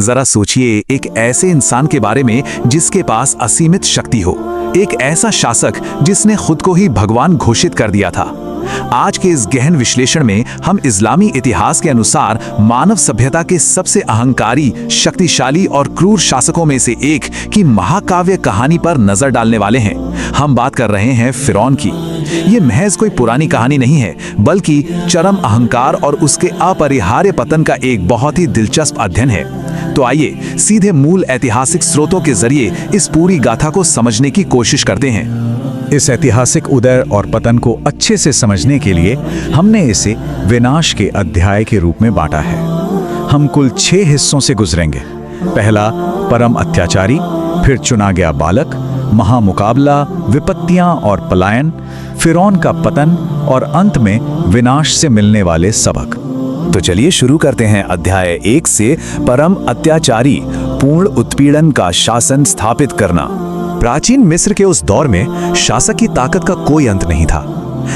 जरा सोचिए, एक ऐसे इंसान के बारे में जिसके पास असीमित शक्ति हो, एक ऐसा शासक जिसने खुद को ही भगवान घोषित कर दिया था। आज के इस गहन विश्लेषण में हम इस्लामी इतिहास के अनुसार मानव सभ्यता के सबसे अहंकारी, शक्तिशाली और क्रूर शासकों में से एक की महाकाव्य कहानी पर नजर डालने वाले हैं। हम बात कर रहे हैं फिरौन की। ये महज कोई पुरानी कहानी नहीं है, बल्कि चरम अहंकार और उसके अपरिहार्य पतन का एक बहुत ही दिलचस्प अध्ययन है। तो आइए सीधे मूल ऐतिहासिक स्रोतों के जरिए इस पूरी गाथा को समझने की कोशिश करते हैं। इस ऐतिहासिक उदय और पतन को अच्छे से समझने के लिए हमने इसे विनाश के अध्याय के रूप में बांटा है। हम कुल 6 हिस्सों से गुजरेंगे। पहला, परम अत्याचारी, फिर चुना गया बालक, महामुकाबला, विपत्तियां और पलायन, फिरौन का पतन और अंत में विनाश से मिलने वाले सबक। तो चलिए शुरू करते हैं अध्याय 1 से, परम अत्याचारी, पूर्ण उत्पीड़न का शासन स्थापित करना। प्राचीन मिस्र के उस दौर में शासक की ताकत का कोई अंत नहीं था।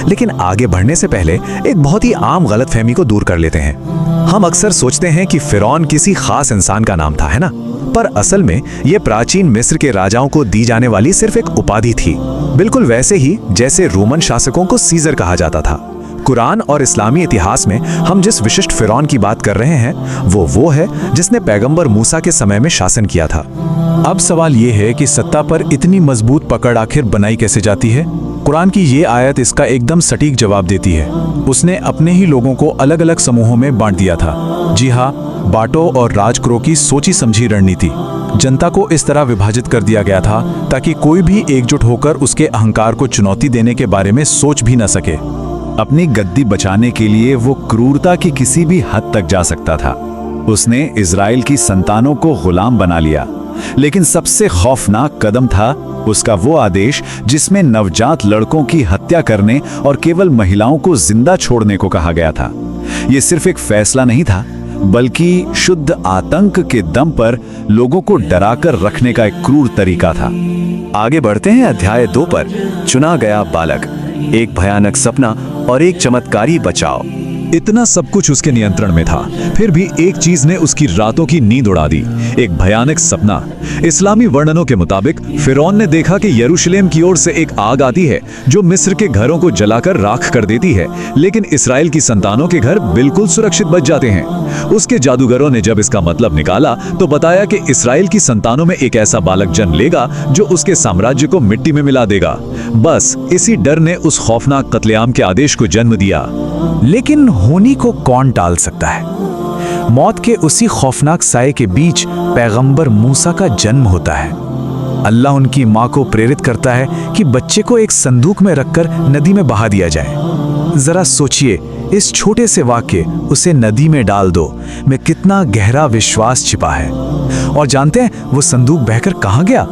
लेकिन आगे बढ़ने से पहले एक बहुत ही आम गलतफहमी को दूर कर लेते हैं। हम अक्सर सोचते हैं कि फिरौन किसी खास इंसान का नाम था, है ना? पर असल में यह प्राचीन मिस्र के राजाओं को दी जाने वाली सिर्फ एक उपाधि थी, बिल्कुल वैसे ही जैसे रोमन शासकों को सीजर कहा जाता था। कुरान और इस्लामी इतिहास में हम जिस विशिष्ट फिरौन की बात कर रहे हैं वो है जिसने पैगंबर मूसा के समय में शासन किया था। अब सवाल ये है कि सत्ता पर इतनी मजबूत पकड़ आखिर बनाई कैसे जाती है? कुरान की ये आयत इसका एकदम सटीक जवाब देती है। उसने अपने ही लोगों को अलग अलग समूहों में बांट दिया था। जी हाँ, बाटो और राजक्रो की सोची समझी रणनीति। जनता को इस तरह विभाजित कर दिया गया था ताकि कोई भी एकजुट होकर उसके अहंकार को चुनौती देने के बारे में सोच भी न सके। अपनी गद्दी बचाने के लिए वो क्रूरता की किसी भी हद तक जा सकता था। उसने इजराइल की संतानों को गुलाम बना लिया। लेकिन सबसे खौफनाक कदम था उसका वो आदेश जिसमें नवजात लड़कों की हत्या करने और केवल महिलाओं को जिंदा छोड़ने को कहा गया था। ये सिर्फ एक फैसला नहीं था, बल्कि शुद्ध आतंक के दम पर लोगों को डराकर रखने का एक क्रूर तरीका था। आगे बढ़ते हैं अध्याय 2 पर, चुना गया बालक, एक भयानक सपना और एक चमत्कारी बचाव। इतना सब कुछ उसके नियंत्रण में था, फिर भी एक चीज ने उसकी रातों की नींद उड़ा दी, एक भयानक सपना। इस्लामी वर्णनों के मुताबिक फिरौन ने देखा कि यरूशलेम की ओर से एक आग आती है जो मिस्र के घरों को जलाकर राख कर देती है, लेकिन इस्राएल की संतानों के घर बिल्कुल सुरक्षित बच जाते हैं। उसके जादूगरों ने जब इसका मतलब निकाला तो बताया कि इस्राएल की संतानों में एक ऐसा बालक जन्म लेगा जो उसके साम्राज्य को मिट्टी में मिला देगा। बस इसी डर ने उस खौफनाक कत्लेआम के आदेश को जन्म दिया। लेकिन होनी को कौन टाल सकता है? मौत के उसी खौफनाक साए के बीच पैगंबर मूसा का जन्म होता है। अल्लाह उनकी मां को प्रेरित करता है कि बच्चे को एक संदूक में रखकर नदी में बहा दिया जाए। जरा सोचिए, इस छोटे से वाक्य, उसे नदी में डाल दो, में कितना गहरा विश्वास छिपा है। और जानते हैं वो संदूक बहकर कहां गया?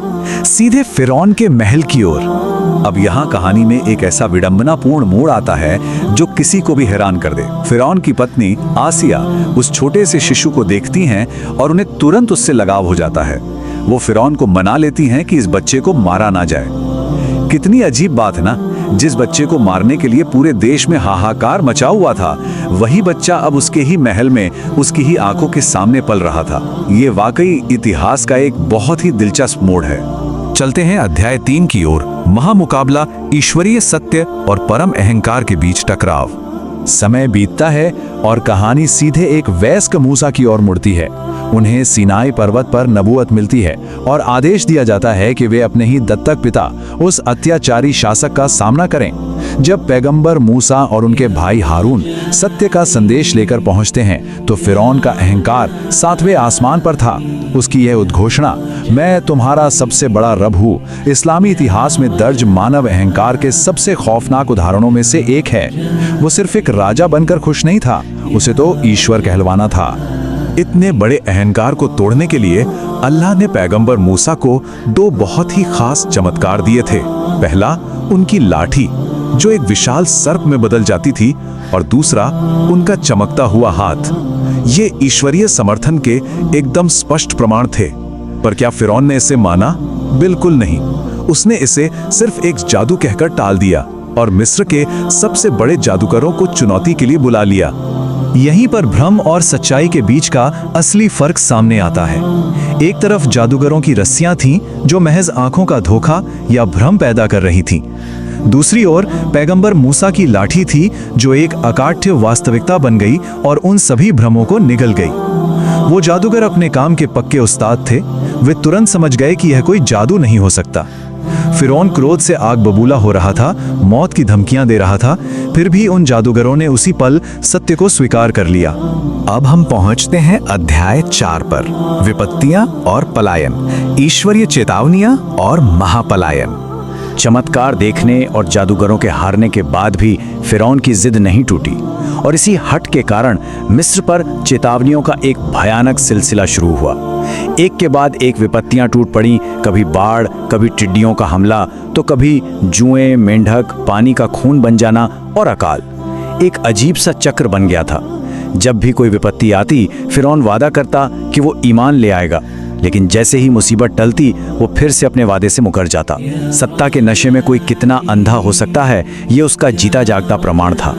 सीधे फिरौन के महल की ओर। अब यहाँ कहानी में एक ऐसा विडंबनापूर्ण मोड़ आता है जो किसी को भी हैरान कर दे। फिरौन की पत्नी आसिया उस छोटे से शिशु को देखती हैं और उन्हें तुरंत उससे लगाव हो जाता है। वो फिरौन को मना लेती हैं कि इस बच्चे को मारा ना जाए। कितनी अजीब बात है ना, जिस बच्चे को मारने के लिए पूरे देश में हाहाकार मचा हुआ था, वही बच्चा अब उसके ही महल में उसकी ही आंखों के सामने पल रहा था। ये वाकई इतिहास का एक बहुत ही दिलचस्प मोड़ है। चलते हैं अध्याय 3 की ओर, महामुकाबला, ईश्वरीय सत्य और परम अहंकार के बीच टकराव। समय बीतता है और कहानी सीधे एक वयस्क मूसा की ओर मुड़ती है। उन्हें सीनाई पर्वत पर नबूवत मिलती है और आदेश दिया जाता है कि वे अपने ही दत्तक पिता उस अत्याचारी शासक का सामना करें। जब पैगंबर मूसा और उनके भाई हारून सत्य का संदेश लेकर पहुंचते हैं तो फिरौन का अहंकार 7वें आसमान पर था। उसकी यह उद्घोषणा, मैं तुम्हारा सबसे बड़ा रब हूँ, इस्लामी इतिहास में दर्ज मानव अहंकार के सबसे खौफनाक उदाहरणों में से एक है। वो सिर्फ एक राजा बनकर खुश नहीं था, उसे तो ईश्वर कहलवाना था। इतने बड़े अहंकार को तोड़ने के लिए अल्लाह ने पैगंबर मूसा को 2 बहुत ही खास चमत्कार दिए थे। पहला, उनकी लाठी जो एक विशाल सर्प में बदल जाती थी, और दूसरा उनका चमकता हुआ हाथ। ये ईश्वरीय समर्थन के एकदम स्पष्ट प्रमाण थे। पर क्या फिरौन ने इसे माना? बिल्कुल नहीं। उसने इसे सिर्फ एक जादू कहकर टाल दिया और मिस्र के सबसे बड़े जादूगरों को चुनौती के लिए बुला लिया। यहीं पर भ्रम और सच्चाई के बीच का असली फर्क सामने आता है। एक तरफ जादूगरों की रस्सियां थीं जो महज आंखों का धोखा या भ्रम पैदा कर रही थीं। दूसरी ओर पैगंबर मूसा की लाठी थी जो एक अकाट्य वास्तविकता बन गई और उन सभी भ्रमों को निगल गई। वो जादूगर अपने काम के पक्के उस्ताद थे। वे तुरंत समझ गए कि यह कोई जादू नहीं हो सकता। फिरौन क्रोध से आग बबूला हो रहा था, मौत की धमकियां दे रहा था, फिर भी उन जादूगरों ने उसी पल सत्य को स्वीकार कर लिया। अब हम पहुंचते हैं अध्याय 4 पर, विपत्तियां और पलायन, ईश्वरीय चेतावनियां और महापलायन। चमत्कार देखने और जादूगरों के हारने के बाद भी फिरौन की जिद नहीं टूटी और इसी हट के कारण मिस्र पर चेतावनियों का एक भयानक सिलसिला शुरू हुआ। एक के बाद एक विपत्तियां टूट पड़ी, कभी बाढ़, कभी टिड्डियों का हमला, तो कभी जुएं, मेंढक, पानी का खून बन जाना और अकाल। एक अजीब सा चक्र बन गया था। जब भी कोई विपत्ति आती, फिरौन वादा करता कि वो ईमान ले आएगा, लेकिन जैसे ही मुसीबत टलती वो फिर से अपने वादे से मुकर जाता। सत्ता के नशे में कोई कितना अंधा हो सकता है, ये उसका जीता जागता प्रमाण था।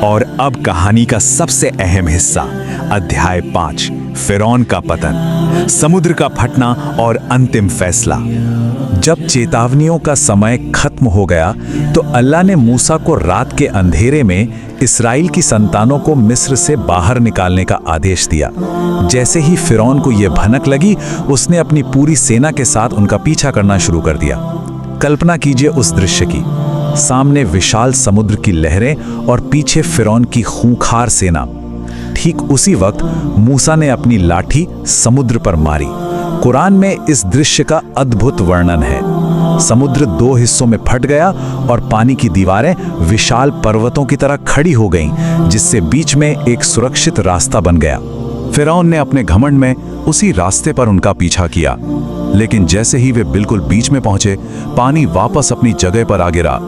और अब कहानी का सबसे अहम हिस्सा, अध्याय 5, फिरौन का पतन, समुद्र का फटना और अंतिम फैसला। जब चेतावनियों का समय खत्म हो गया तो अल्लाह ने मूसा को रात के अंधेरे में इस्राएल की संतानों को मिस्र से बाहर निकालने का आदेश दिया। जैसे ही फिरौन को यह भनक लगी, उसने अपनी पूरी सेना के साथ उनका पीछा करना शुरू कर दिया। कल्पना कीजिए उस दृश्य की, सामने विशाल समुद्र की लहरें और पीछे फिरौन की खूंखार सेना। ठीक उसी वक्त मूसा ने अपनी लाठी समुद्र पर मारी। कुरान में इस दृश्य का अद्भुत वर्णन है। समुद्र 2 हिस्सों में फट गया और पानी की दीवारें विशाल पर्वतों की तरह खड़ी हो गईं, जिससे बीच में एक सुरक्षित रास्ता बन गया। फिरौन ने अपने घमंड में उसी रास्ते पर उनका पीछा किया, लेकिन जैसे ही वे बिल्कुल बीच में पहुंचे, पानी वापस अपनी जगह पर आ गिरा।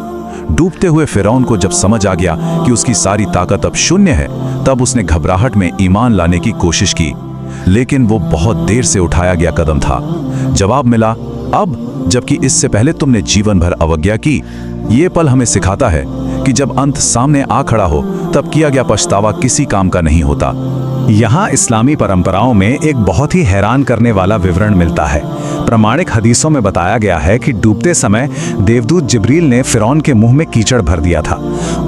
डूबते हुए फिरौन को जब समझ आ गया कि उसकी सारी ताकत अब शून्य है, तब उसने घबराहट में ईमान लाने की कोशिश की, लेकिन वो बहुत देर से उठाया गया कदम था। जवाब मिला, अब, जबकि इससे पहले तुमने जीवन भर अवज्ञा की। ये पल हमें सिखाता है कि जब अंत सामने आ खड़ा हो, तब किया गया पछतावा किसी काम का नहीं होता। यहाँ इस्लामी परंपराओं में एक बहुत ही हैरान करने वाला विवरण मिलता है। प्रामाणिक हदीसों में बताया गया है कि डूबते समय देवदूत जिब्रील ने फिरौन के मुंह में कीचड़ भर दिया था।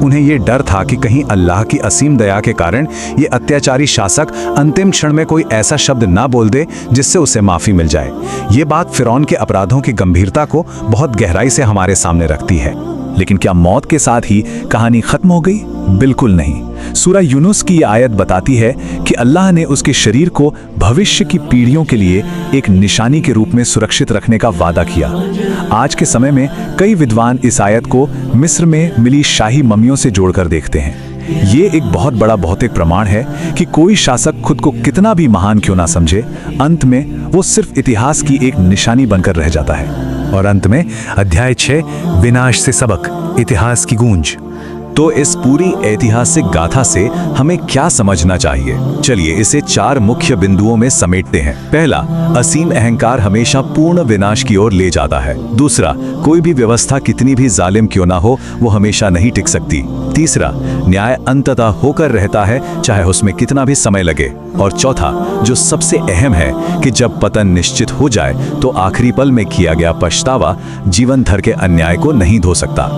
उन्हें ये डर था कि कहीं अल्लाह की असीम दया के कारण ये अत्याचारी शासक अंतिम क्षण में कोई ऐसा शब्द ना बोल दे जिससे उसे माफी मिल जाए। ये बात फिरौन के अपराधों की गंभीरता को बहुत गहराई से हमारे सामने रखती है। लेकिन क्या मौत के साथ ही कहानी खत्म हो गई? बिल्कुल नहीं। सूरह यूनुस की ये आयत बताती है कि अल्लाह ने उसके शरीर को भविष्य की पीढ़ियों के लिए एक निशानी के रूप में सुरक्षित रखने का वादा किया। आज के समय में कई विद्वान इस आयत को मिस्र में मिली शाही मम्मियों से जोड़कर देखते हैं। ये एक बहुत बड़ा भौतिक प्रमाण है कि कोई शासक खुद को कितना भी महान क्यों ना समझे, अंत में वो सिर्फ इतिहास की एक निशानी बनकर रह जाता है। और अंत में अध्याय 6, विनाश से सबक, इतिहास की गूंज। तो इस पूरी ऐतिहासिक गाथा से हमें क्या समझना चाहिए? चलिए इसे 4 मुख्य बिंदुओं में समेटते हैं। पहला, असीम अहंकार हमेशा पूर्ण विनाश की ओर ले जाता है। दूसरा, कोई भी व्यवस्था कितनी भी जालिम क्यों ना हो, वो हमेशा नहीं टिक सकती। तीसरा, न्याय अंततः होकर रहता है, चाहे उसमें कितना भी समय लगे। और चौथा, जो सबसे अहम है, कि जब पतन निश्चित हो जाए तो आखिरी पल में किया गया पछतावा जीवन भर के अन्याय को नहीं धो सकता।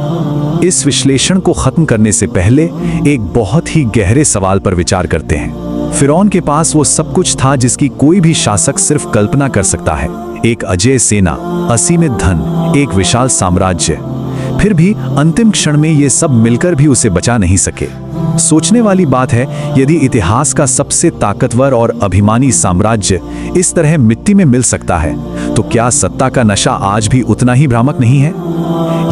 इस विश्लेषण को खत्म करने से पहले एक बहुत ही गहरे सवाल पर विचार करते हैं। फिरौन के पास वो सब कुछ था जिसकी कोई भी शासक सिर्फ कल्पना कर सकता है। एक अजेय सेना, असीमित धन, एक विशाल साम्राज्य। फिर भी अंतिम क्षण में ये सब मिलकर भी उसे बचा नहीं सके। सोचने वाली बात है, यदि इतिहास का सबसे ताकतवर और अभिमानी साम्राज्य इस तरह मिट्टी में मिल सकता है, तो क्या सत्ता का नशा आज भी उतना ही भ्रामक नहीं है?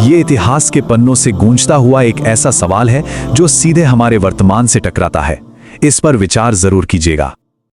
ये इतिहास के पन्नों से गूंजता हुआ एक ऐसा सवाल है जो सीधे हमारे वर्तमान से टकराता है। इस पर विचार जरूर कीजिएगा।